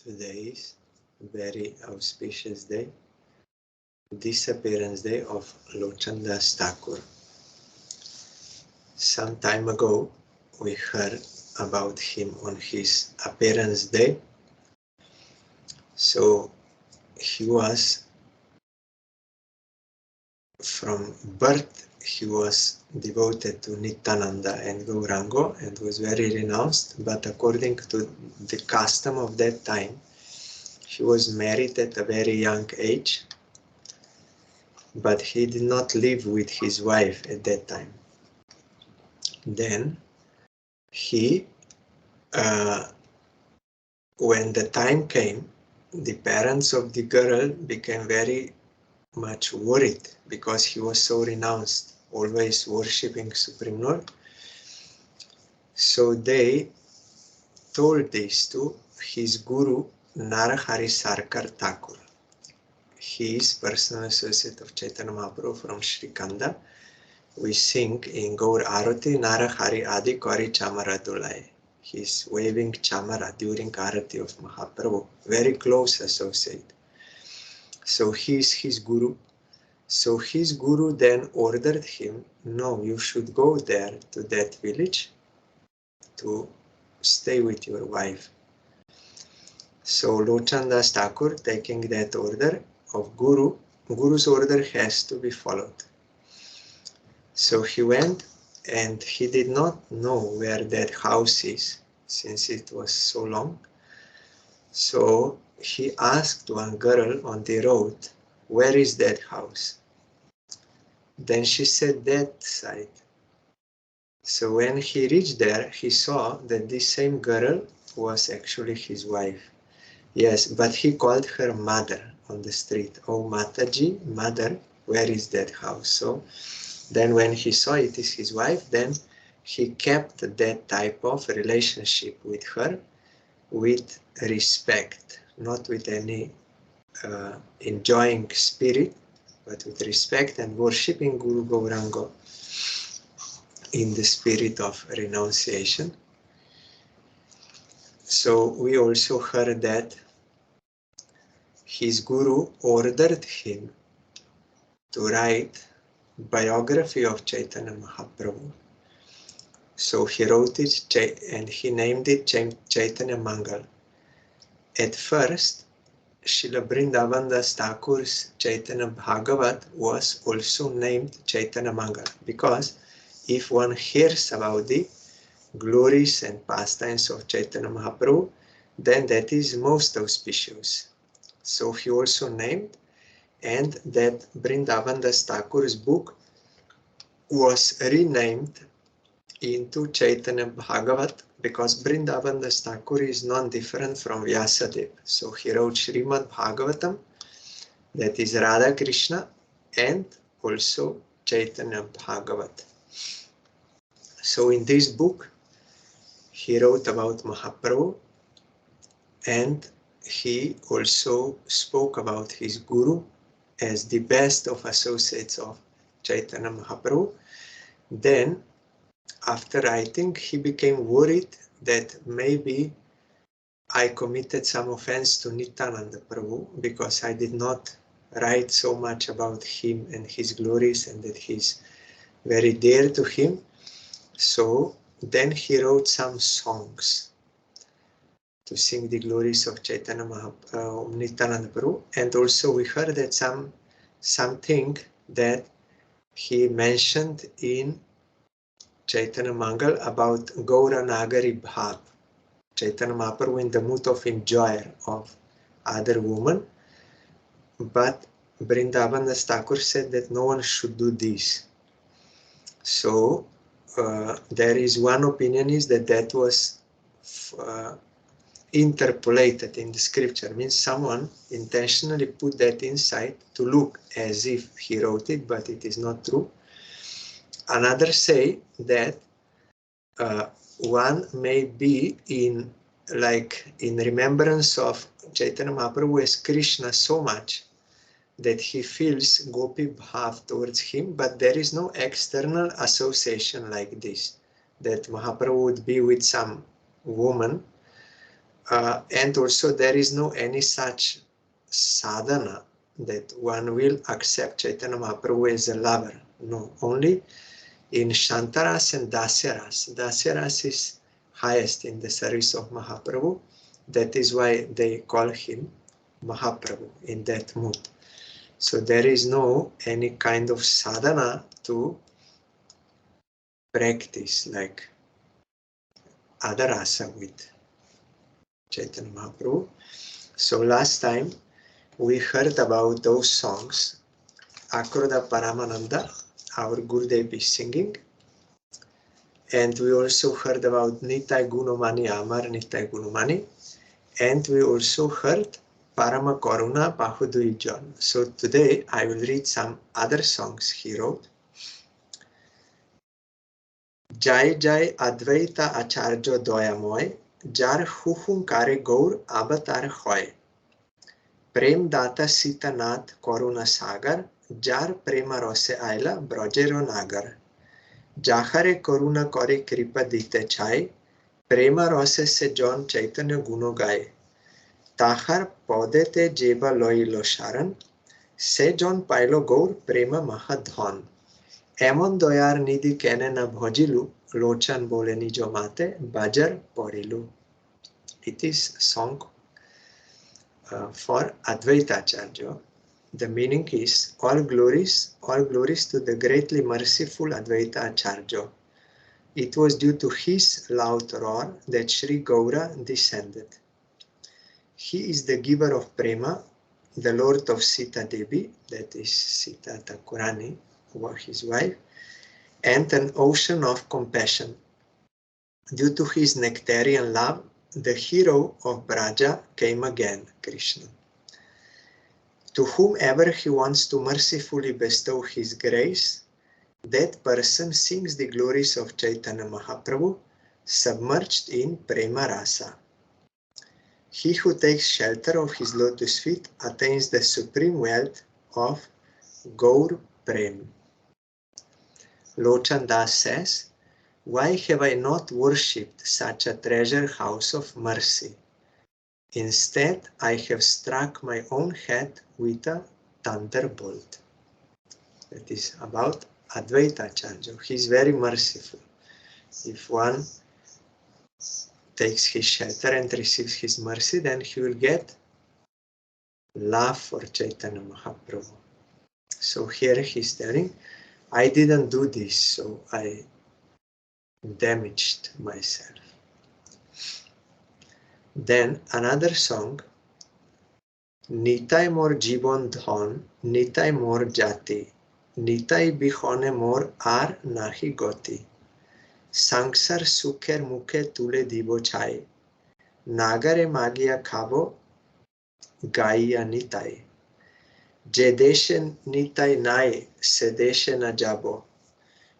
Today is a very auspicious day, Disappearance Day of Lochan Thakur. Some time ago, we heard about him on his appearance day. So he was, from birth, he was devoted to Nityananda and Gauranga and was very renounced, but according to the custom of that time, he was married at a very young age, but he did not live with his wife at that time. Then he, when the time came, the parents of the girl became very much worried because he was so renounced, always worshipping Supreme Lord. So they told this to his guru, Narahari Sarkar Thakur. He is personal associate of Chaitanya Mahaprabhu from Sri Kanda. We sing in Gaur Arati, Narahari Adi Kari Chamara Dulai. He's waving Chamara during Arati of Mahaprabhu. Very close associate. So he is his guru. So his guru then ordered him, no, you should go there to that village to stay with your wife. So Lochan Thakur, taking that order of Guru's order has to be followed. So he went, and he did not know where that house is, since it was so long. So he asked one girl on the road, where is that house? Then she said that side. So when he reached there, he saw that this same girl was actually his wife. Yes, but he called her mother on the street. Oh, Mataji, mother, where is that house? So then when he saw it is his wife, then he kept that type of relationship with her with respect, not with any enjoying spirit, but with respect and worshipping Guru Gauranga in the spirit of renunciation. So we also heard that his guru ordered him to write biography of Chaitanya Mahaprabhu. So he wrote it and he named it Chaitanya Mangal. At first, Srila Vrindavan Das Thakur's Chaitanya Bhagavat was also named Chaitanya Mangal, because if one hears about the glories and pastimes of Chaitanya Mahaprabhu, then that is most auspicious. So he also named, and that Vrindavan Das Thakur's book was renamed into Chaitanya Bhagavat, because Vrindavan Das Thakur is non-different from Vyasadeva. So he wrote Srimad Bhagavatam, that is Radha Krishna, and also Chaitanya Bhagavat. So in this book, he wrote about Mahaprabhu, and he also spoke about his guru as the best of associates of Chaitanya Mahaprabhu. Then, after writing, he became worried that maybe I committed some offense to Nityananda Prabhu because I did not write so much about him and his glories, and that he's very dear to him. So then he wrote some songs to sing the glories of Chaitanya Mahaprabhu, Nityananda Prabhu, and also we heard that something that he mentioned in Chaitanya Mangal about Gaura Nagari Bhav, Chaitanya Mahaprabhu in the mood of enjoyer of other women, but Vrindavan Das Thakur said that no one should do this. So there is one opinion is that was interpolated in the scripture, means someone intentionally put that inside to look as if he wrote it, but it is not true. Another say that one may be in remembrance of Chaitanya Mahaprabhu as Krishna so much that he feels Gopi Bhav towards him, but there is no external association like this, that Mahaprabhu would be with some woman And also there is no any such sadhana that one will accept Chaitanya Mahaprabhu as a lover. No, only in Shantaras and Dasyaras. Dasyaras is highest in the service of Mahaprabhu. That is why they call him Mahaprabhu in that mood. So there is no any kind of sadhana to practice like Adarasa with Chaitanya Mahaprabhu. So last time we heard about those songs. Akroda Paramananda, our Gurudev is singing. And we also heard about Nitai Gunamani Amar, Nitai Gunamani. And we also heard Parama Karuna Bahudui John. So today I will read some other songs he wrote. Jai Jai Advaita Acharya Doyamoy, Jar Huhunkare Gaur Avatar Hoy. Prem Data Sita Nath Karuna Sagar, Jar Prema Rose Aila Brajero Nagar. Jahare Karuna Kore Kripa Dite Chai, Prema Rose Se John Chaitanya Guno Gaye. Tahar Podete Jeba Loilo Sharan, Se John Pailo Gaur Prema Mahadhan. Emon Doyar Nidhi Kene Na Bhojilu, Lochan Bole Nijo Mate, Bajar Porilu. It is a song for Advaita Acharya. The meaning is all glories to the greatly merciful Advaita Acharya. It was due to his loud roar that Sri Gaura descended. He is the giver of prema, the lord of Sita Devi, that is Sita Thakurani, his wife, and an ocean of compassion. Due to his nectarian love, the hero of Braja came again, Krishna. To whomever he wants to mercifully bestow his grace, that person sings the glories of Chaitanya Mahaprabhu, submerged in prema rasa. He who takes shelter of his lotus feet attains the supreme wealth of Gaur Prem. Lochan Das says, why have I not worshipped such a treasure house of mercy? Instead, I have struck my own head with a thunderbolt. That is about Advaita Acharya. He is very merciful. If one takes his shelter and receives his mercy, then he will get love for Chaitanya Mahaprabhu. So here he's telling, I didn't do this, so I damaged myself. Then another song, Nitai mor jibon dhon, Nitai mor jati, Nitai bihone mor ar nahi goti. Sangsar sukher mukhe tule dibo chai, Nagare magia khabo, Gaiya Nitai. Je deshe Nitai nai, se deshe na jabo.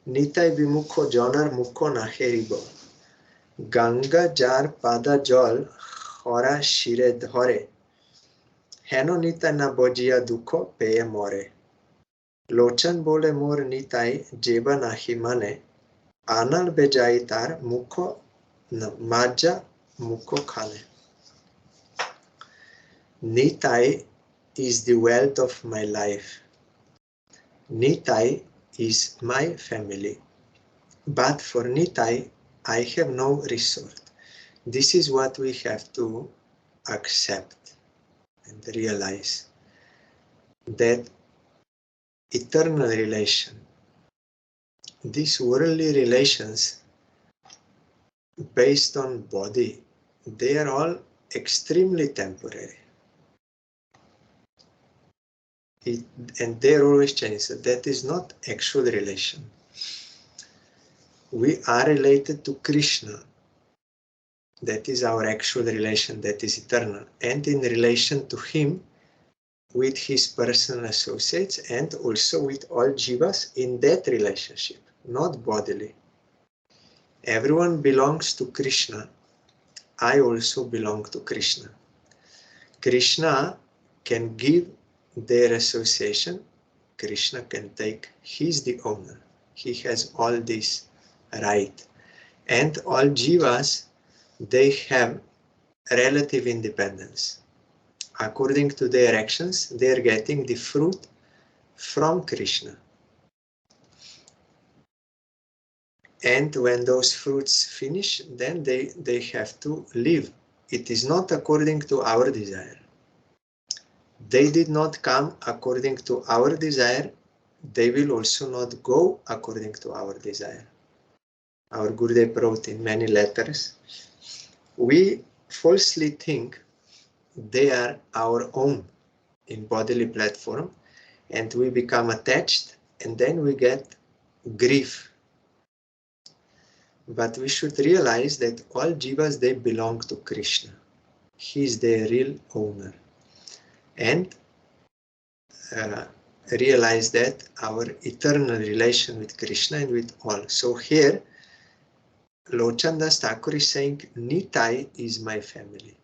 Nitai bimukho jonar mukho na heribo. Ganga jar pada jol, Hora shire dhore. Heno Nitai na bojia dukho peye more. Lochan bole mor Nitai jeba nahi mane. Anal bejai tar mukho maja mukho khane. Nitai is the wealth of my life. Nitai is my family. But for Nitai, I have no resort. This is what we have to accept and realize. That eternal relation, these worldly relations based on body, they are all extremely temporary. And they're always changing. So that is not actual relation. We are related to Krishna. That is our actual relation, that is eternal. And in relation to him, with his personal associates and also with all jivas in that relationship, not bodily. Everyone belongs to Krishna. I also belong to Krishna. Krishna can give their association. Krishna can take. He is the owner. He has all this right. And all jivas, they have relative independence. According to their actions, they are getting the fruit from Krishna. And when those fruits finish, then they have to leave. It is not according to our desire. They did not come according to our desire. They will also not go according to our desire. Our Gurudev wrote in many letters, we falsely think they are our own in bodily platform, and we become attached, and then we get grief. But we should realize that all jivas, they belong to Krishna. He is their real owner. And realize that our eternal relation with Krishna and with all. So here, Lochan Thakur is saying, Nitai is my family.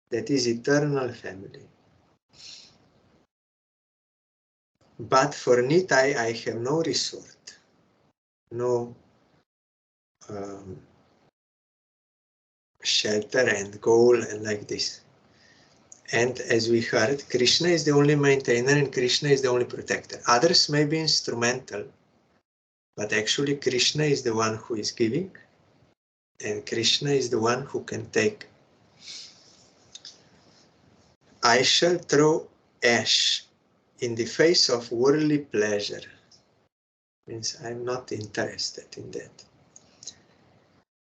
That is eternal family. But for Nitai, I have no resort, no shelter and goal and like this. And as we heard, Krishna is the only maintainer and Krishna is the only protector. Others may be instrumental, but actually Krishna is the one who is giving, and Krishna is the one who can take. I shall throw ash in the face of worldly pleasure. Means I'm not interested in that.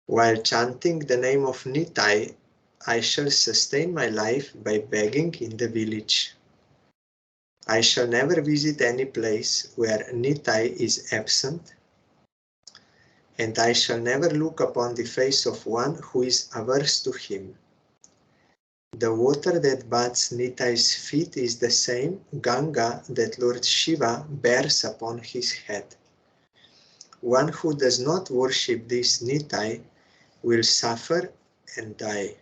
While chanting the name of Nitai, I shall sustain my life by begging in the village. I shall never visit any place where Nitai is absent, and I shall never look upon the face of one who is averse to him. The water that bathes Nitai's feet is the same Ganga that Lord Shiva bears upon his head. One who does not worship this Nitai will suffer and die.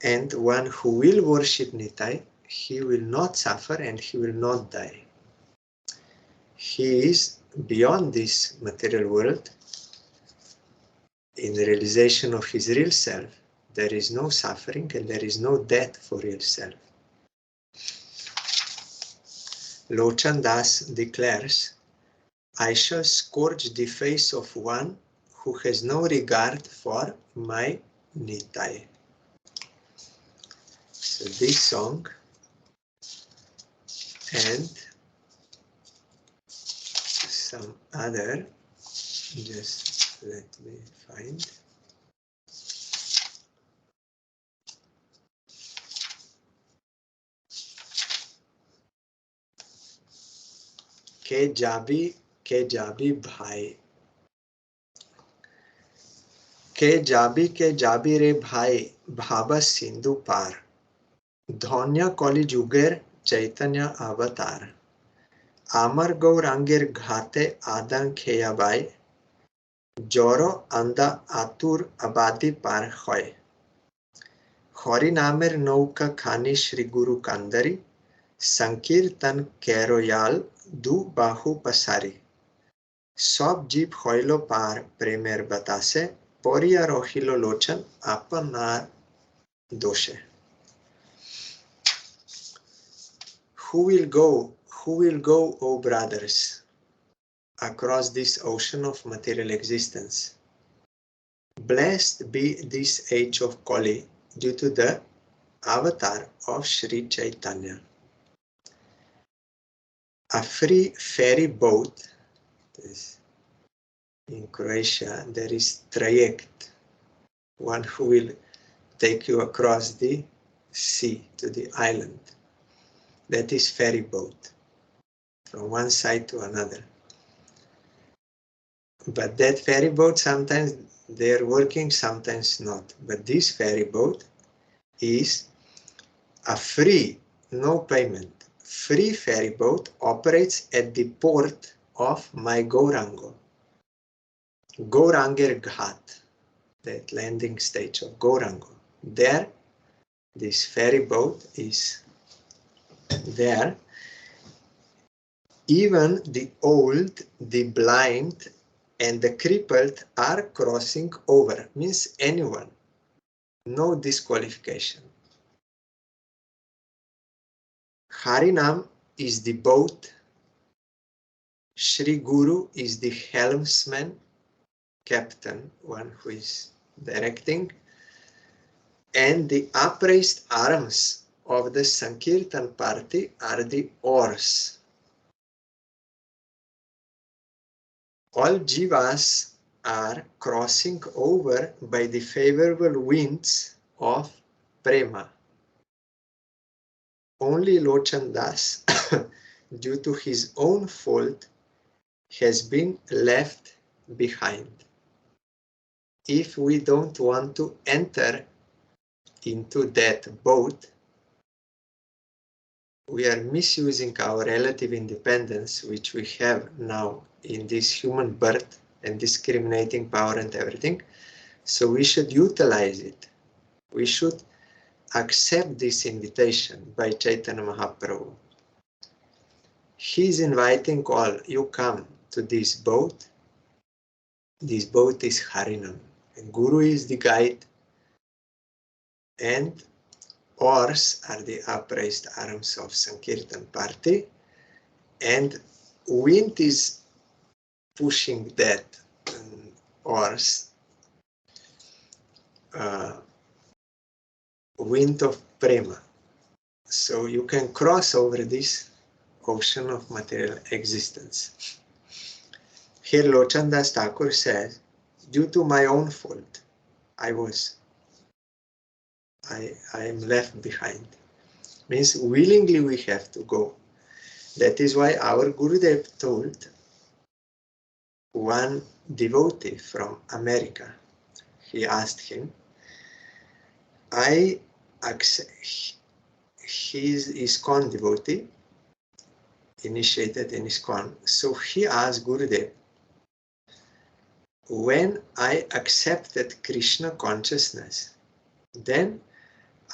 And one who will worship Nitai, he will not suffer and he will not die. He is beyond this material world. In the realization of his real self, there is no suffering and there is no death for real self. Lochan Das declares, I shall scourge the face of one who has no regard for my Nitai. So this song and some other, just let me find. के जाबी भाई, के जाबी रे भाई भाबा सिंधु पार, धन्य कलि जुगेर चैतन्य अवतार, आमर गौरांगेर घाते आदं खेयाबाई, जरो आंदा आतुर आबादी पार হয়, हरि नामेर नौका खानी श्री गुरु कांदरी, संकीर्तन केरोयाल दु बाहु पसारी, सब जीव हইল पार प्रेमेर बतासे, परिया रहिल लोचन आपनार दोषे. Who will go, O brothers, across this ocean of material existence? Blessed be this age of Kali due to the avatar of Sri Chaitanya. A free ferry boat, in Croatia there is traject, one who will take you across the sea to the island. That is ferry boat, from one side to another. But that ferry boat, sometimes they are working, sometimes not. But this ferry boat is a free, no payment, free ferry boat, operates at the port of my Gaurango. Gauranger Ghat, that landing stage of Gaurango. There, this ferry boat is there. Even the old, the blind, and the crippled are crossing over. Means anyone no disqualification. Harinam is the boat, Shri Guru is the helmsman, captain, one who is directing, and the upraised arms of the Sankirtan party are the oars. All jivas are crossing over by the favorable winds of prema. Only Lochan Das, due to his own fault, has been left behind. If we don't want to enter into that boat, we are misusing our relative independence, which we have now in this human birth and discriminating power and everything. So we should utilize it. We should accept this invitation by Chaitanya Mahaprabhu. He is inviting all, you come to this boat. This boat is Harinam. And Guru is the guide, and oars are the upraised arms of Sankirtan party, and wind is pushing that oars, wind of prema. So you can cross over this ocean of material existence. Here Lochan Das Thakur says, due to my own fault, I am left behind. Means willingly we have to go. That is why our Gurudev told one devotee from America. He asked him, he is ISKCON devotee, initiated in ISKCON. So he asked Gurudev, when I accepted Krishna consciousness, then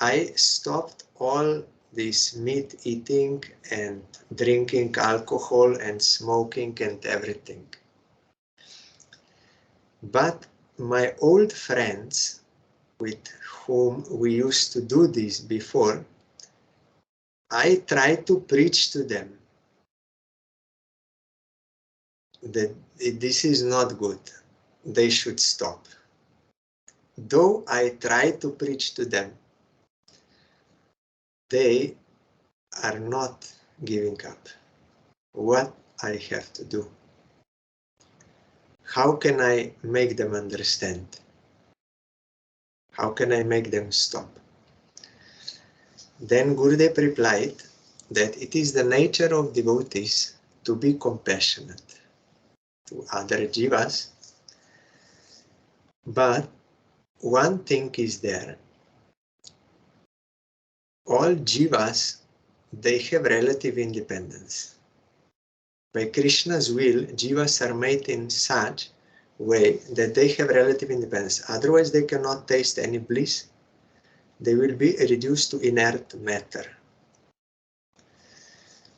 I stopped all this meat eating and drinking alcohol and smoking and everything. But my old friends with whom we used to do this before, I tried to preach to them that this is not good. They should stop. Though I tried to preach to them, they are not giving up. What I have to do? How can I make them understand? How can I make them stop? Then Gurudev replied that it is the nature of devotees to be compassionate to other jivas, but one thing is there. All jivas, they have relative independence. By Krishna's will, jivas are made in such way that they have relative independence. Otherwise, they cannot taste any bliss. They will be reduced to inert matter.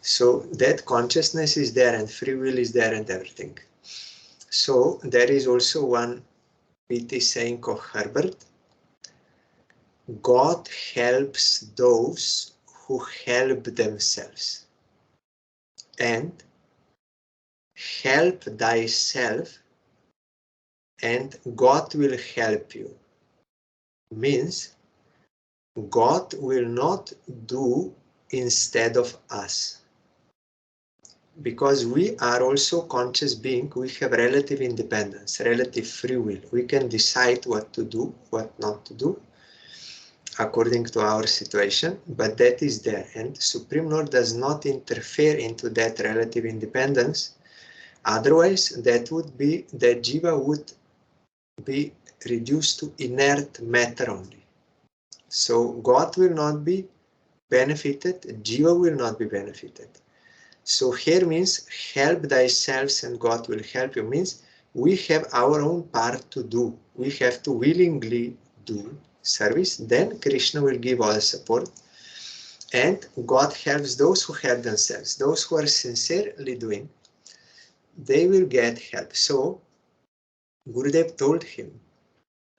So that consciousness is there and free will is there and everything. So there is also one witty saying of Herbert, God helps those who help themselves, and help thyself and God will help you. Means God will not do instead of us. Because we are also conscious being, we have relative independence, relative free will. We can decide what to do, what not to do, according to our situation, but that is there. And Supreme Lord does not interfere into that relative independence. Otherwise, that would be, that jiva would be reduced to inert matter only. So God will not be benefited, jiva will not be benefited. So here means help thyself and God will help you, means we have our own part to do. We have to willingly do service, then Krishna will give all support, and God helps those who help themselves. Those who are sincerely doing, they will get help. So Gurudev told him,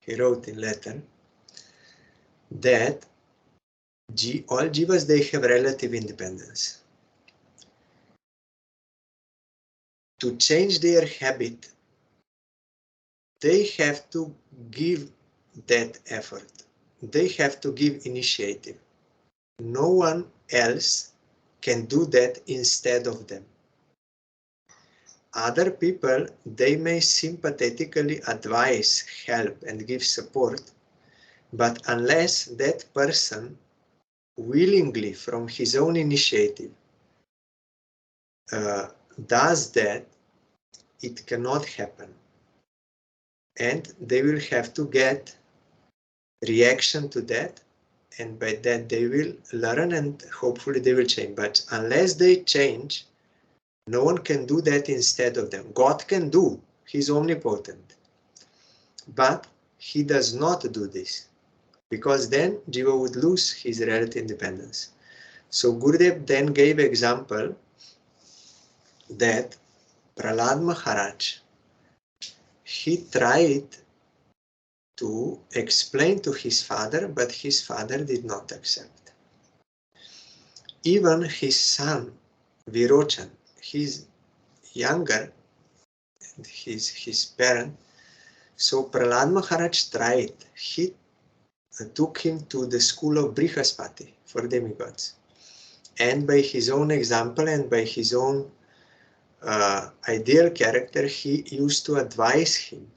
he wrote in letter, that all jivas, they have relative independence. To change their habit, they have to give that effort. They have to give initiative. No one else can do that instead of them. Other people, they may sympathetically advise, help, and give support, but unless that person willingly, from his own initiative, does that, it cannot happen. And they will have to get reaction to that, and by that they will learn and hopefully they will change. But unless they change, no one can do that instead of them. God can do, He's omnipotent. But He does not do this, because then Jiva would lose his relative independence. So Gurudev then gave example that Prahlad Maharaj, he tried to explain to his father, but his father did not accept. Even his son, Virochan, he's younger, and his parent. So Prahlad Maharaj tried. He took him to the school of Brihaspati for demigods. And by his own example and by his own ideal character, he used to advise him.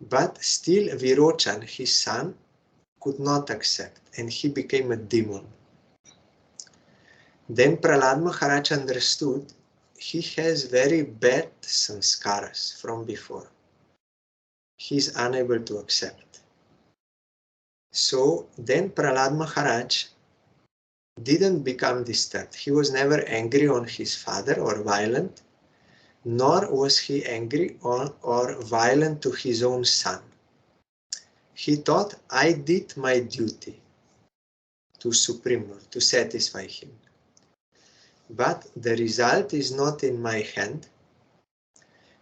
But still Virochan, his son, could not accept, and he became a demon. Then Prahlad Maharaj understood he has very bad sanskaras from before. He is unable to accept. So then Prahlad Maharaj didn't become disturbed. He was never angry on his father or violent, nor was he angry or violent to his own son. He thought, I did my duty to Supreme Lord, to satisfy him. But the result is not in my hand,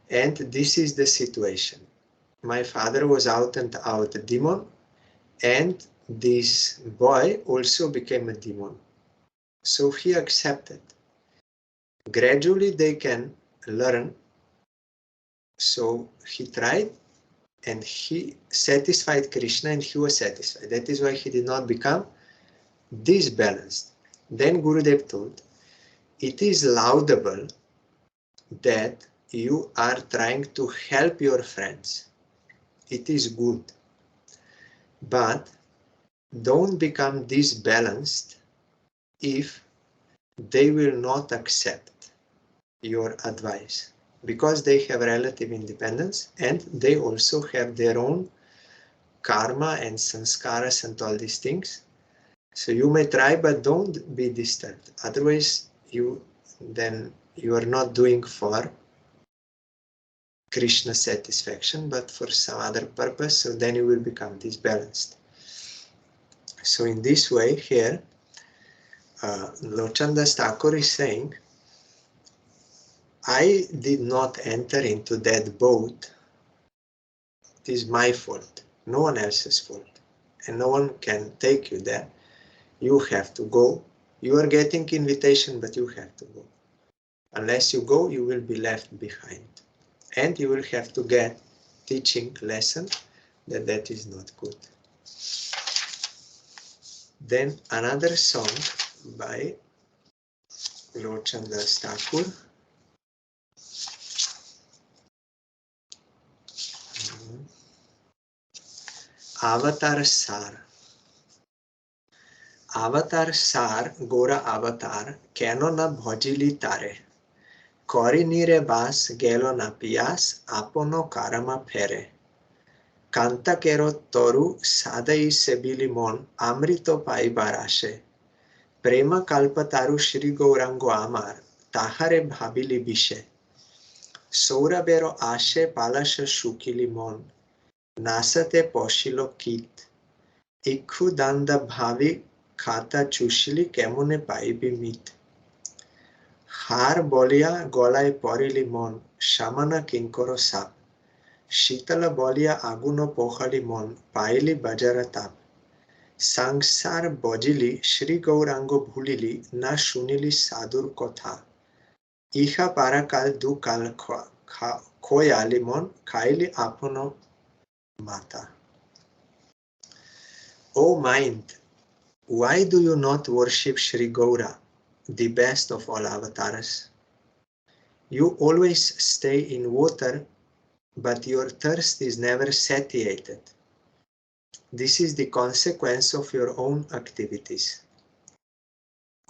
and this is the situation. My father was out and out a demon, and this boy also became a demon. So he accepted. Gradually they can learn. So he tried, and he satisfied Krishna, and he was satisfied. That is why he did not become disbalanced. Then Gurudev told, it is laudable that you are trying to help your friends. It is good. But don't become disbalanced if they will not accept your advice, because they have relative independence and they also have their own karma and sanskaras and all these things. So you may try, but don't be disturbed. Otherwise, you are not doing for Krishna satisfaction, but for some other purpose. So then you will become disbalanced. So in this way, here, Lochan Thakur is saying, I did not enter into that boat. It is my fault, no one else's fault, and no one can take you there. You have to go. You are getting invitation, but you have to go. Unless you go, you will be left behind, and you will have to get teaching lesson that is not good. Then another song by Lochan Thakur. Avatar Sar. Avatar Sar, Gora Avatar, Keno na bhajili tare. Kori nire bas, gelo na pias, apono karama fere. Kanta kero toru, sadai sebili mon, amrito paibar ashe. Prema kalpataru Shri Gaurango Amar, tahare bhabili bishe. Sourabero ashe palasha shukili mon, nasate poshilo kit. Ikhu danda bhavi খাতা চুষলি কেমনে পাইবি মিত হার বলিয়া গলায় পরিলি মন সামানা কিঙ্কর সাপ শীতল বলিয়া আগুন পোহালি মন পাইলি বাজারা তাপ Sangsar bojili Shri Gaurango bhulili na shunili sadur kotha. Iha parakal du kal khoyali mon kaili apono mata. O mind, why do you not worship Shri Gaura, the best of all avatars? You always stay in water, but your thirst is never satiated. This is the consequence of your own activities.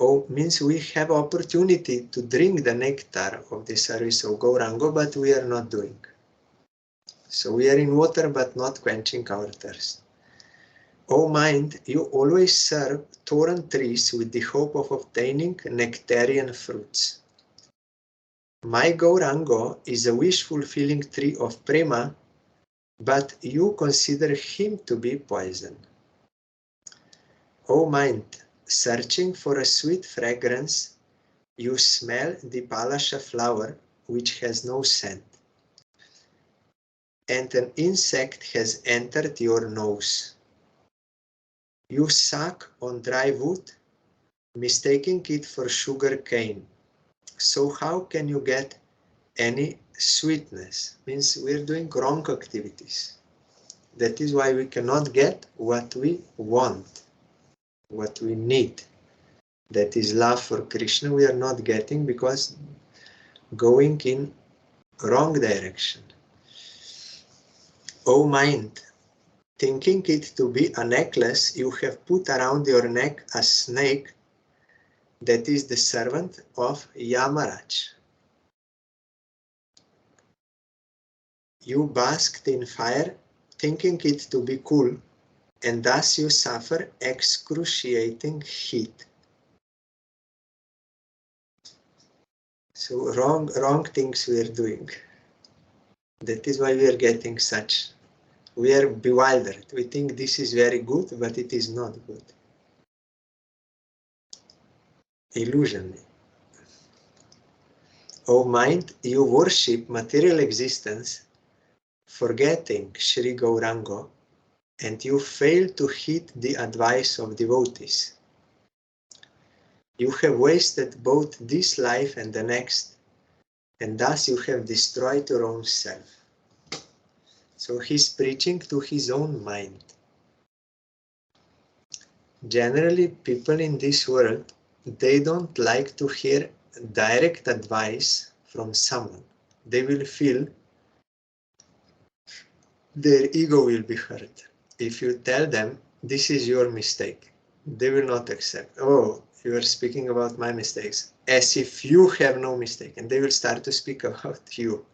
Oh, means we have opportunity to drink the nectar of the service of Gaurango, but we are not doing. So we are in water, but not quenching our thirst. O mind, you always serve thorn trees with the hope of obtaining nectarian fruits. My Gaurango is a wish-fulfilling tree of prema, but you consider him to be poison. O mind, searching for a sweet fragrance, you smell the palasha flower, which has no scent, and an insect has entered your nose. You suck on dry wood, mistaking it for sugar cane. So how can you get any sweetness? Means we're doing wrong activities. That is why we cannot get what we want, what we need. That is love for Krishna. We are not getting because going in wrong direction. O mind, thinking it to be a necklace, you have put around your neck a snake that is the servant of Yamaraj. You basked in fire, thinking it to be cool, and thus you suffer excruciating heat. So wrong things we are doing. That is why we are getting such. We are bewildered. We think this is very good, but it is not good. Illusion. O mind, you worship material existence, forgetting Sri Gaurango, and you fail to heed the advice of devotees. You have wasted both this life and the next, and thus you have destroyed your own self. So he's preaching to his own mind. Generally, people in this world, they don't like to hear direct advice from someone. They will feel their ego will be hurt. If you tell them, this is your mistake, they will not accept. Oh, you are speaking about my mistakes, as if you have no mistake, and they will start to speak about you.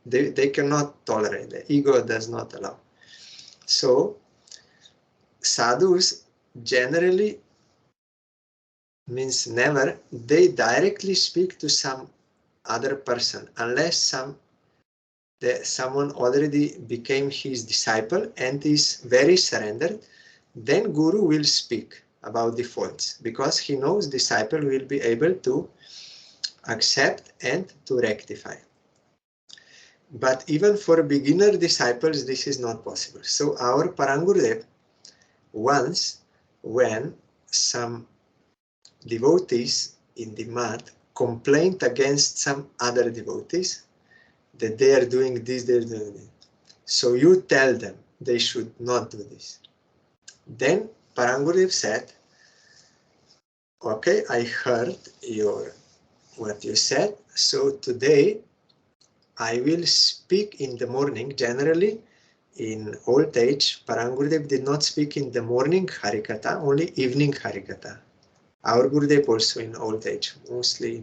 They cannot tolerate. The ego does not allow. So, sadhus generally means never, they directly speak to some other person, unless someone already became his disciple and is very surrendered, then Guru will speak about the faults, because he knows disciple will be able to accept and to rectify. But even for beginner disciples, this is not possible. So our Parangurudev, once when some devotees in the mat complained against some other devotees that they are doing this, they are doing that. So you tell them they should not do this. Then Parangurudev said, okay, I heard what you said, so today I will speak in the morning. Generally, in old age, Parangurudev did not speak in the morning Harikatha, only evening Harikatha. Our Gurudev also in old age, mostly,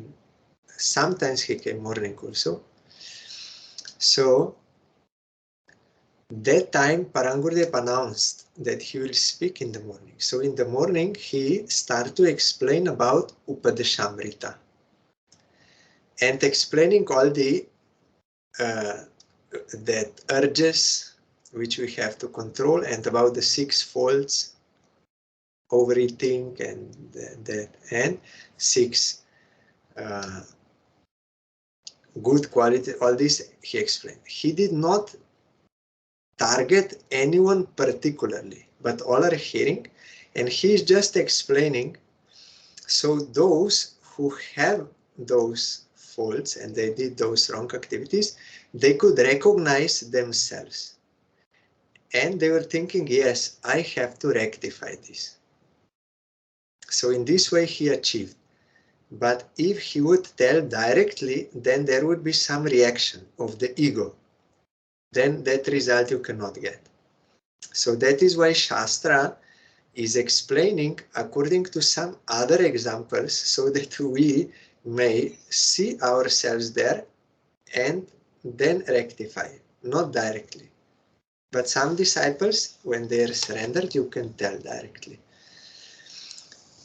sometimes he came morning also. So, that time Parangurudev announced that he will speak in the morning. So in the morning, he started to explain about Upadeshamrita. And explaining all the that urges which we have to control, and about the 6 faults, overeating and 6 good quality, all this he explained. He did not target anyone particularly, but all are hearing, And he's just explaining, so those who have those faults and they did those wrong activities, they could recognize themselves. And they were thinking, yes, I have to rectify this. So in this way he achieved. But if he would tell directly, then there would be some reaction of the ego. Then that result you cannot get. So that is why Shastra is explaining according to some other examples so that we may see ourselves there and then rectify, not directly. But some disciples, when they are surrendered, you can tell directly.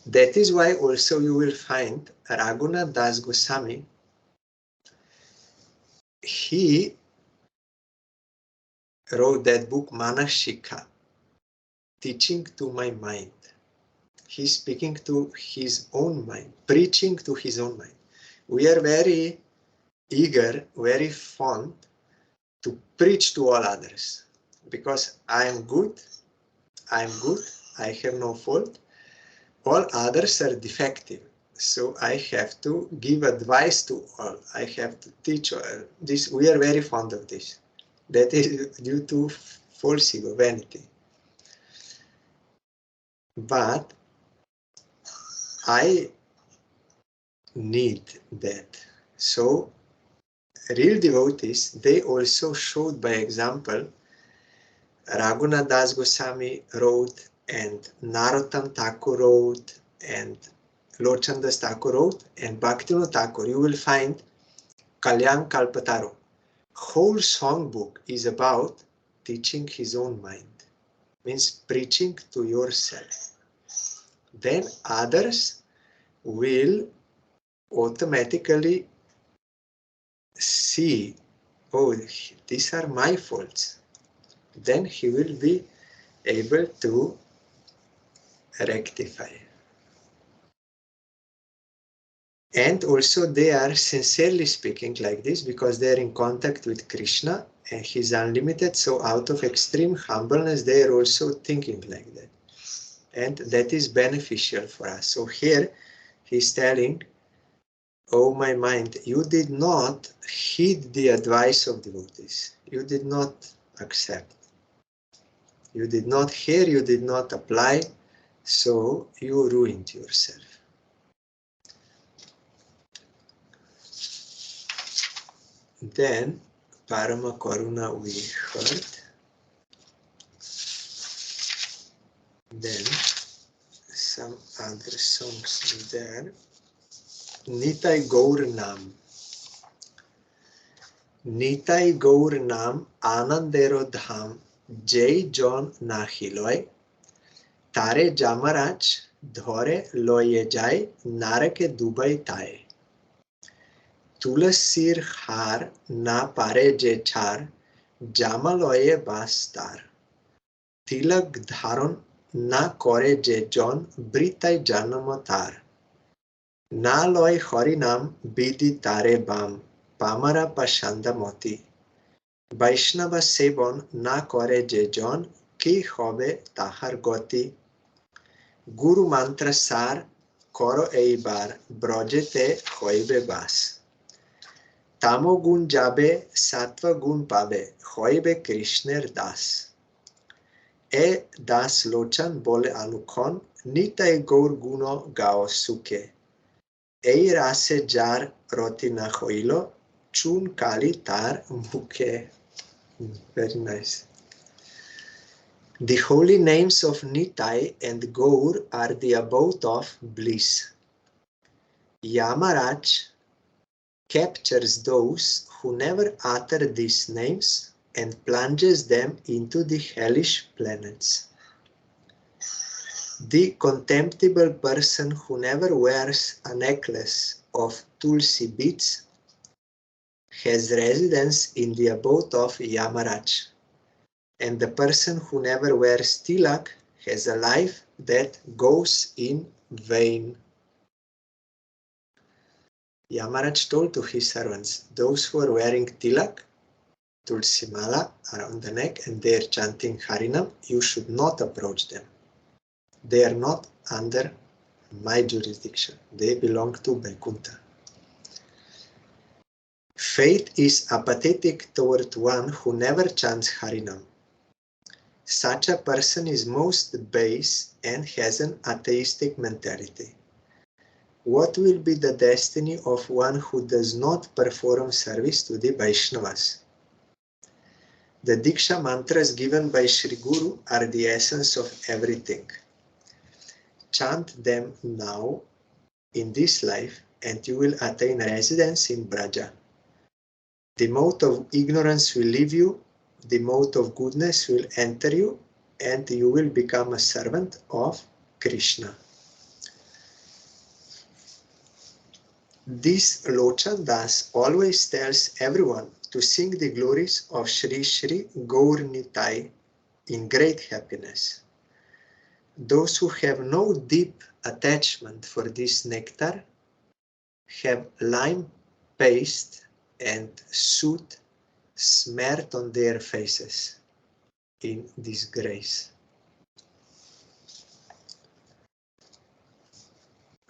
That is why also you will find Raghunath Das Goswami, he wrote that book Manashika, teaching to my mind. He's speaking to his own mind, preaching to his own mind. We are very eager, very fond to preach to all others because I am good, I have no fault. All others are defective. So I have to give advice to all. I have to teach all. This. We are very fond of this. That is due to false ego, vanity. But I need that. So real devotees, they also showed by example. Raghunath Das Goswami wrote, and Narottam Thakur wrote, and Lochan Das Thakur wrote, and Bhaktivinoda Thakur. You will find Kalyan Kalpataru. Whole songbook is about teaching his own mind. Means preaching to yourself. Then others will automatically see, oh, these are my faults. Then he will be able to rectify. And also they are sincerely speaking like this because they are in contact with Krishna and he's unlimited. So out of extreme humbleness, they are also thinking like that. And that is beneficial for us. So here he's telling, oh my mind, you did not heed the advice of devotees. You did not accept. You did not hear, you did not apply. So you ruined yourself. Then Parama Karuna we heard. Then some other songs there. Nitai Gaur Nam. Nitai Gaur Nam Anandero Dham Jai John Nahiloy Tare Jamarach Dhore Loye Jai Narake Dubai Tae Tulasir Har Na Pare Je Char Jamaloye Bastar Tilak Dharon Na Kore Je John Britai Janamatar Na Loy Horinam Bidi Tare Bam Pamara Pashanda Moti Vaishnava Sebon Na Kore Je John Ki Hobe Tahar Goti Guru Mantra Sar Koro Eibar Brojete Hoibe Bas Tamo Gun Jabe Sattva Gun Pabe Hoibe Krishner Das E Das Lochan Bole Anukhon Nitai Gaur Guno Gao Suke Ei Rase Jar Roti Na Hoilo Chun Kali Tar Muke. Very nice. The holy names of Nitai and Gaur are the abode of bliss. Yamaraj captures those who never utter these names and plunges them into the hellish planets. The contemptible person who never wears a necklace of tulsi beads has residence in the abode of Yamaraj, and the person who never wears tilak has a life that goes in vain. Yamaraj told to his servants, those who are wearing tilak, tulsi mala around the neck, and they are chanting Harinam, you should not approach them. They are not under my jurisdiction. They belong to Vaikuntha. Fate is apathetic toward one who never chants Harinam. Such a person is most base and has an atheistic mentality. What will be the destiny of one who does not perform service to the Vaishnavas? The Diksha mantras given by Sri Guru are the essence of everything. Chant them now in this life and you will attain residence in Braja. The mode of ignorance will leave you, the mode of goodness will enter you, and you will become a servant of Krishna. This Lochan Das always tells everyone to sing the glories of Sri Sri Gaur Nitai in great happiness. Those who have no deep attachment for this nectar have lime paste and soot smeared on their faces in disgrace.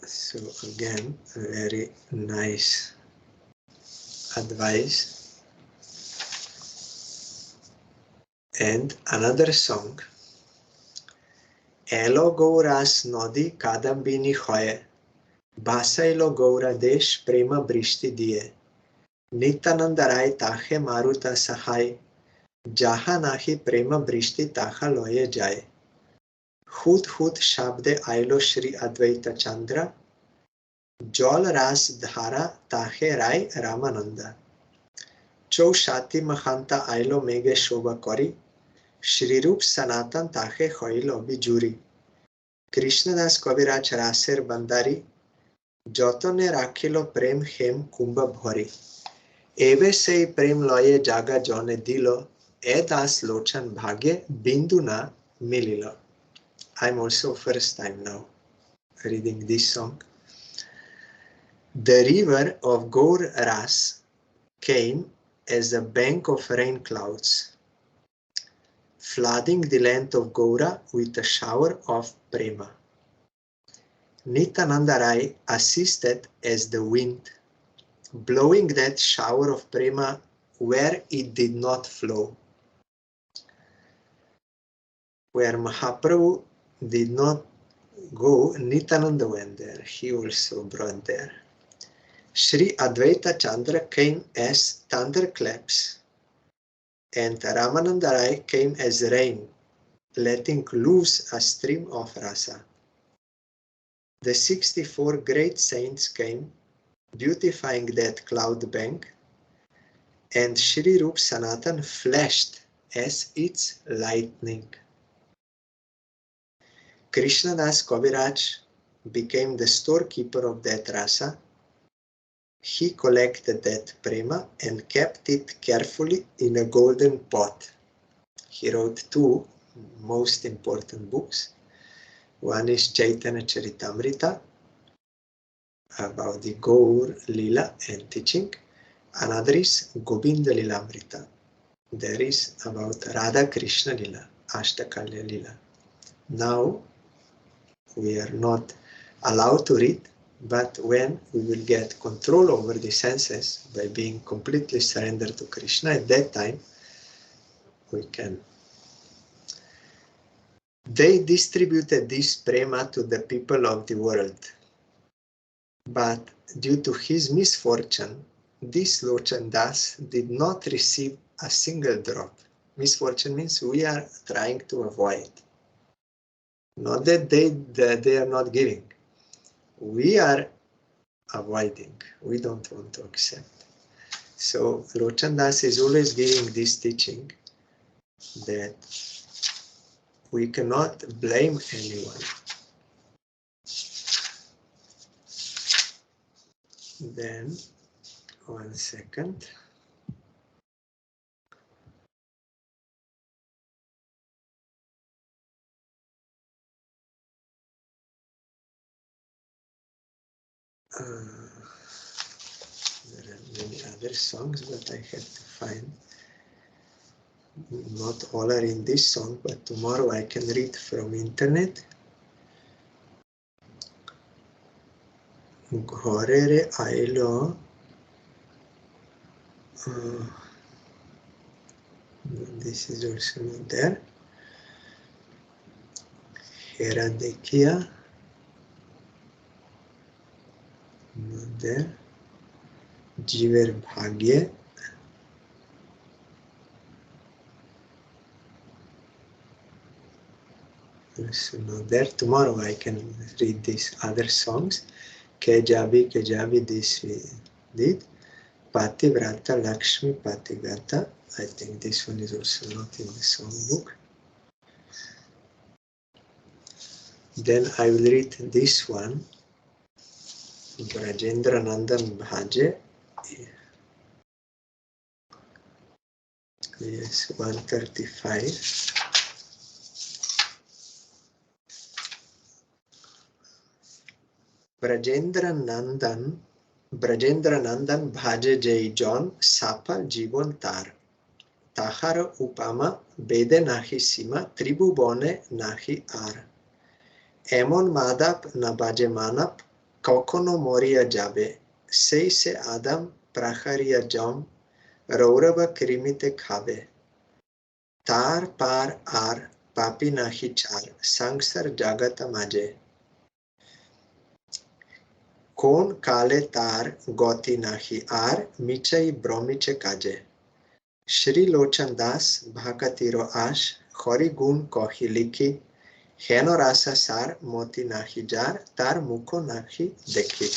So again, a very nice advice. And another song. Elo Gouras Nodi Kadambini Hoye, Basailo Goura Desh Prema Brishti Die, Nitanandarai Tahe Maruta Sahai, Jaha Nahi Prema Brishti Taha Loye Jai. Hut Hut Shabde Ailo Shri Advaita Chandra, Jol Ras Dhara Tahe Rai Ramananda. Chou Shati Mahanta Ailo Mege Shobha Kori, Shri Rup Sanatan Tahe Hoilo Bijuri. Krishnadas Kaviraj Raser Bandari, Jotone Rakhilo Prem Hem Kumbha Bhori. Eve sei Prem Loye Jaga Jone Dilo, Edas Lochan Bhage Binduna Mililo. I'm also first time now reading this song. The river of Gaur Ras came as a bank of rain clouds, flooding the land of Gaura with a shower of prema. Nityananda Rai assisted as the wind, blowing that shower of prema where it did not flow. Where Mahaprabhu did not go, Nityananda went there. He also brought there. Sri Advaita Chandra came as thunderclaps, and Ramananda Rai came as rain, letting loose a stream of rasa. The 64 great saints came, beautifying that cloud bank, and Shri Rup Sanatan flashed as its lightning. Krishnadas Kaviraj became the storekeeper of that rasa. He collected that prema and kept it carefully in a golden pot. He wrote two most important books. One is Chaitanya Charitamrita about the Gaur Lila and teaching. Another is Govinda Lilamrita. There is about Radha Krishna Lila, Ashtakalya Lila. Now we are not allowed to read, but when we will get control over the senses by being completely surrendered to Krishna, at that time we can. They distributed this prema to the people of the world. But due to his misfortune, this Lochan Das did not receive a single drop. Misfortune means we are trying to avoid. Not that they are not giving. We are avoiding. We don't want to accept. So Lochan Das is always giving this teaching that we cannot blame anyone. Then, 1 second. There are many other songs, but I have to find. Not all are in this song, but tomorrow I can read from internet. ঘরেরে আইলো this is also not there. হেরা দেখিয়া not there. জীবের ভাগ্যে also not there. Tomorrow I can read these other songs. Kejabi, this we did. Pativrata, Lakshmi Pativrata. I think this one is also not in the songbook. Then I will read this one. Brajendra Nandan Bhaje. Yes, 135. Brajendra Nandan Bhaje Jai John Sapa Jibon Tar. Tahar Upama Bede Nahi Sima Tribu Bone Nahi Ar. Emon Madap na baje manap কখনো মরিয়া যাবে সেই সে আদম প্রাহারিয়া জম রৌরবা কৃমিতে খাবে তার পার আর পাপি নাহি চার সংসার জগত মাঝে কোন কালে তার গতি নাহি আর মিচাই ব্রমিচে কাজে শ্রী লোচন দাস ভাকাতির আশ হরি গুণ কহি লিখি হেন রাসা সার মতি নাহি যার তার মুখ নাহি দেখি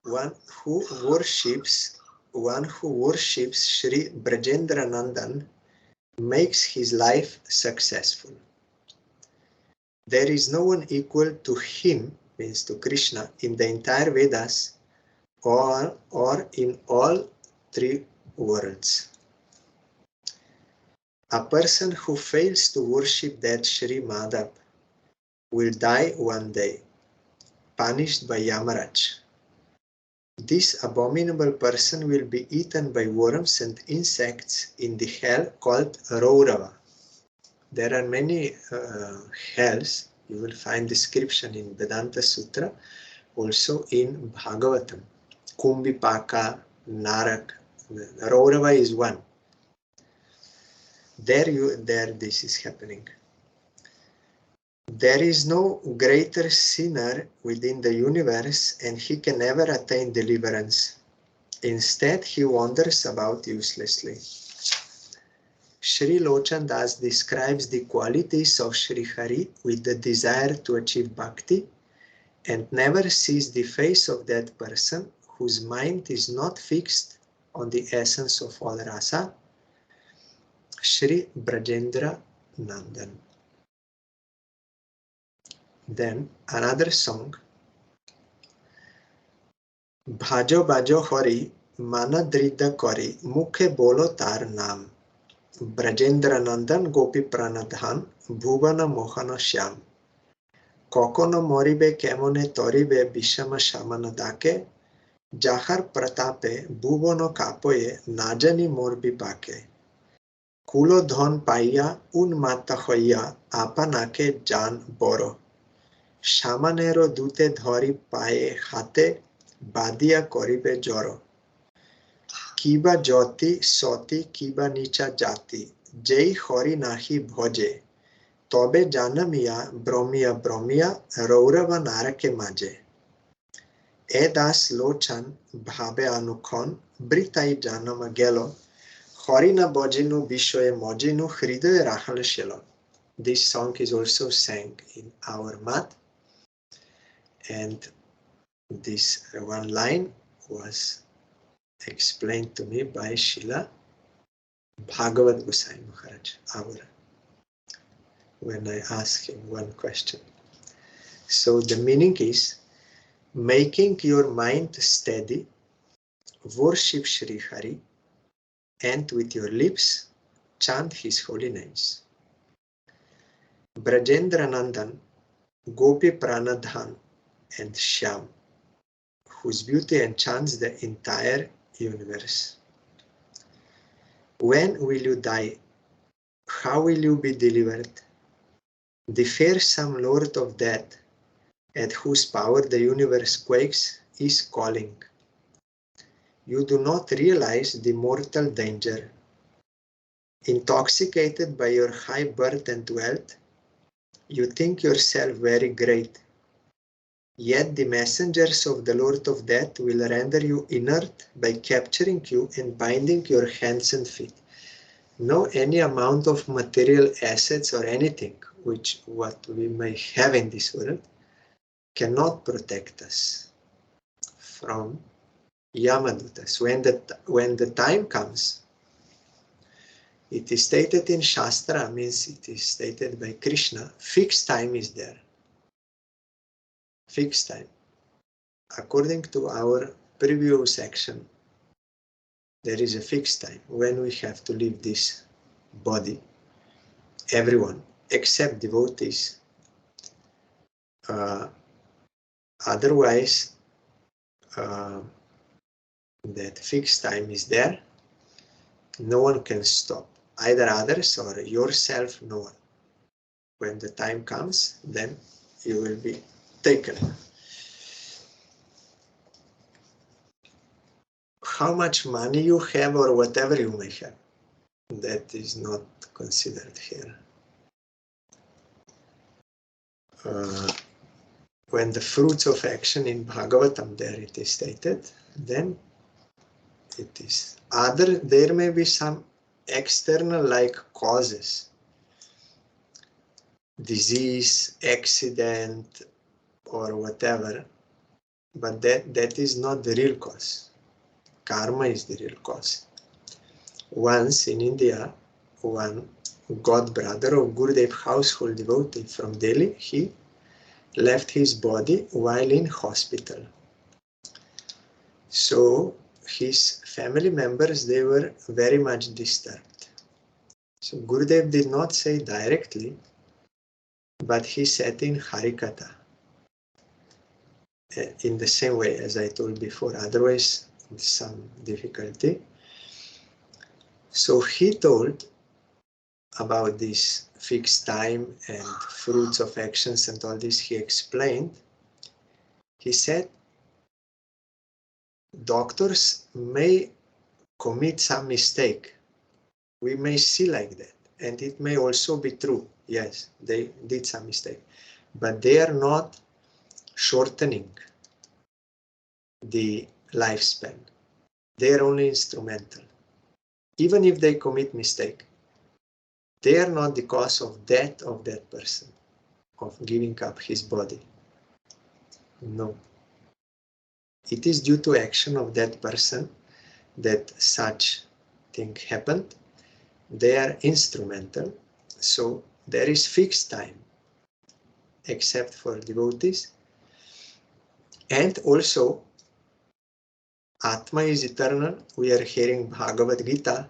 One who worships Sri Brajendra Nandan makes his life successful. There is no one equal to him, means to Krishna, in the entire Vedas or in all three worlds. A person who fails to worship that Sri Madhav will die one day, punished by Yamaraj. This abominable person will be eaten by worms and insects in the hell called Raurava. There are many hells. You will find description in Vedanta Sutra, also in Bhagavatam. Kumbhipaka, Narak, Raurava is one. There this is happening. There is no greater sinner within the universe and he can never attain deliverance. Instead, he wanders about uselessly. Sri Lochan Das describes the qualities of Sri Hari with the desire to achieve bhakti and never sees the face of that person whose mind is not fixed on the essence of all rasa, Sri Brajendra Nandan. Then another song. Bhajo Bajo Hari Manadrida Kori Mukhe Bolo Tar Nam Brajendra Nandan Gopi Pranadhan Bhuvana Mohana Shyam Kokono Moribe Kemone Toribe Bishama Shamana Dake Jahar Pratape Bhuvono Kapoye Najani Morbi Pake Kulo Dhon Paiya Unmata Hoya Apanake Jan Boro সামানেরও দূতে ধরি পায়ে হাতে বাদিয়া করিবে জড় কিবা জ্যোতি সতি কিবা নিচা জাতি যেই হরি নাহি ভজে তবে জানমিয়া ব্রমিয়া রৌরব নারকে মাঝে এ দাস লোচন ভাবে অনুক্ষণ বৃতাই জানম গেল হরি না বজিনু বিষয়ে মজিনু হৃদয়ে রাখাল shell This song is also sang in our mat. And this one line was explained to me by Srila Bhagavad Gosai Maharaj, when I asked him one question. So the meaning is, making your mind steady, worship Sri Hari, and with your lips chant his holy names. Brajendra Nandan, Gopi Pranadhan, and Shyam, whose beauty enchants the entire universe. When will you die? How will you be delivered? The fearsome Lord of Death, at whose power the universe quakes, is calling. You do not realize the mortal danger. Intoxicated by your high birth and wealth, you think yourself very great. Yet the messengers of the Lord of Death will render you inert by capturing you and binding your hands and feet. No any amount of material assets or anything, what we may have in this world, cannot protect us from Yamadutas. When the time comes, it is stated in Shastra, means it is stated by Krishna, fixed time is there. Fixed time. According to our previous section, there is a fixed time when we have to leave this body. Everyone, except devotees. Otherwise, that fixed time is there. No one can stop. Either others or yourself, no one. When the time comes, then you will be taken. How much money you have or whatever you may have, that is not considered here. When the fruits of action in Bhagavatam, there it is stated, then it is other. There may be some external like causes, disease, accident, or whatever, but that is not the real cause. Karma is the real cause. Once in India, one god brother of Gurudev household devotee from Delhi, he left his body while in hospital. So his family members, they were very much disturbed. So Gurudev did not say directly, but he said in Harikatha, in the same way as I told before, otherwise some difficulty. So he told about this fixed time and fruits of actions and all this. He explained, he said, doctors may commit some mistake. We may see like that, and it may also be true. Yes, they did some mistake, but they are not shortening the lifespan. They are only instrumental. Even if they commit mistake, they are not the cause of death of that person, of giving up his body. No. It is due to action of that person that such thing happened. They are instrumental, so there is fixed time, except for devotees. And also, Atma is eternal. We are hearing Bhagavad Gita,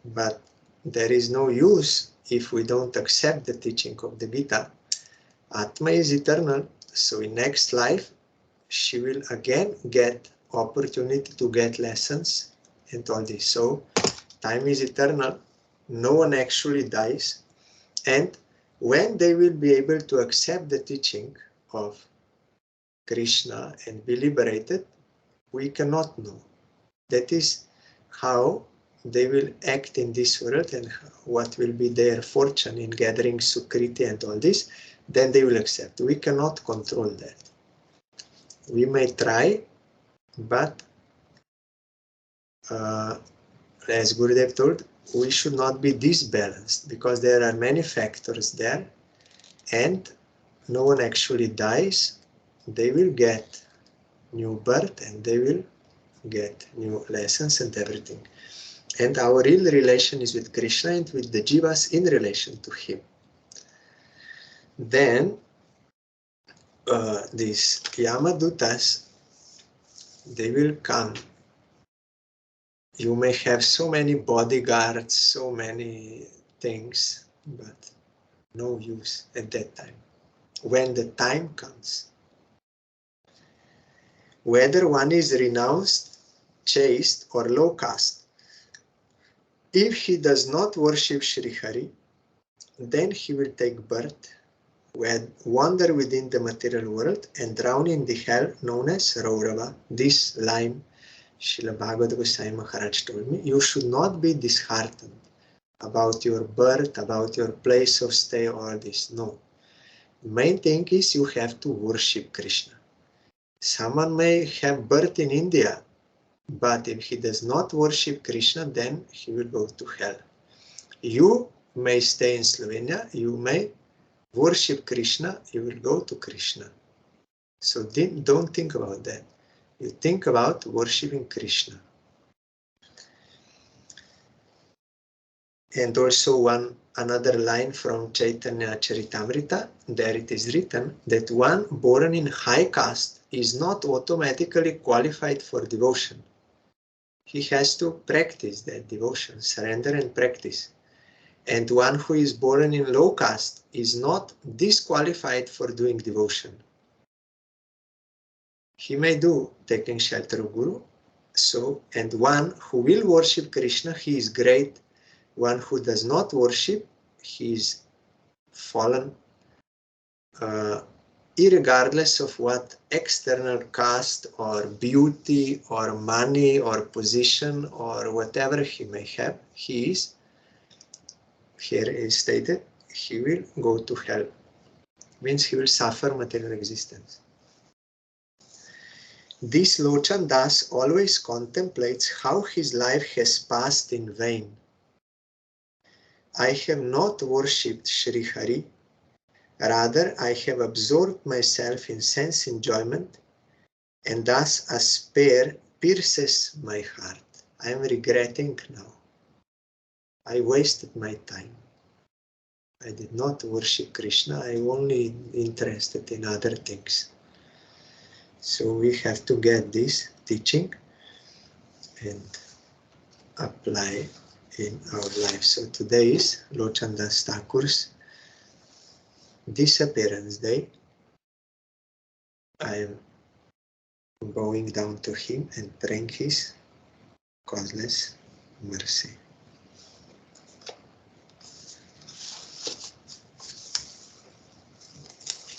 but there is no use if we don't accept the teaching of the Gita. Atma is eternal, so in next life, she will again get opportunity to get lessons and all this. So time is eternal. No one actually dies. And when they will be able to accept the teaching of Krishna and be liberated, we cannot know. That is how they will act in this world and what will be their fortune in gathering Sukriti and all this. Then they will accept. We cannot control that. We may try, but as Gurudev told, we should not be disbalanced because there are many factors there and no one actually dies. They will get new birth and they will get new lessons and everything. And our real relation is with Krishna and with the jivas in relation to him. Then these Yamadutas, they will come. You may have so many bodyguards, so many things, but no use at that time. When the time comes, whether one is renounced, chaste, or low caste, if he does not worship Sri Hari, then he will take birth, wander within the material world, and drown in the hell known as Raurava. This line, Srila Bhagavad Goswami Maharaj told me, you should not be disheartened about your birth, about your place of stay, all this. No. The main thing is you have to worship Krishna. Someone may have birth in India, but if he does not worship Krishna, then he will go to hell. You may stay in Slovenia, you may worship Krishna, you will go to Krishna. So don't think about that. You think about worshipping Krishna. And also another line from Chaitanya Charitamrita, there it is written that one born in high caste is not automatically qualified for devotion. He has to practice that devotion, surrender and practice. And one who is born in low caste is not disqualified for doing devotion. He may do taking shelter of Guru. So, and one who will worship Krishna, he is great. One who does not worship, he is fallen, irregardless of what external caste or beauty or money or position or whatever he may have, he is, here is stated, he will go to hell. Means he will suffer material existence. This Lochan thus always contemplates how his life has passed in vain. I have not worshipped Sri Hari, rather I have absorbed myself in sense enjoyment, and thus a spear pierces my heart. I am regretting now. I wasted my time. I did not worship Krishna, I am only interested in other things. So we have to get this teaching and apply in our life. So today is Lochan Thakur's Disappearance Day. I am bowing down to him and praying his causeless mercy.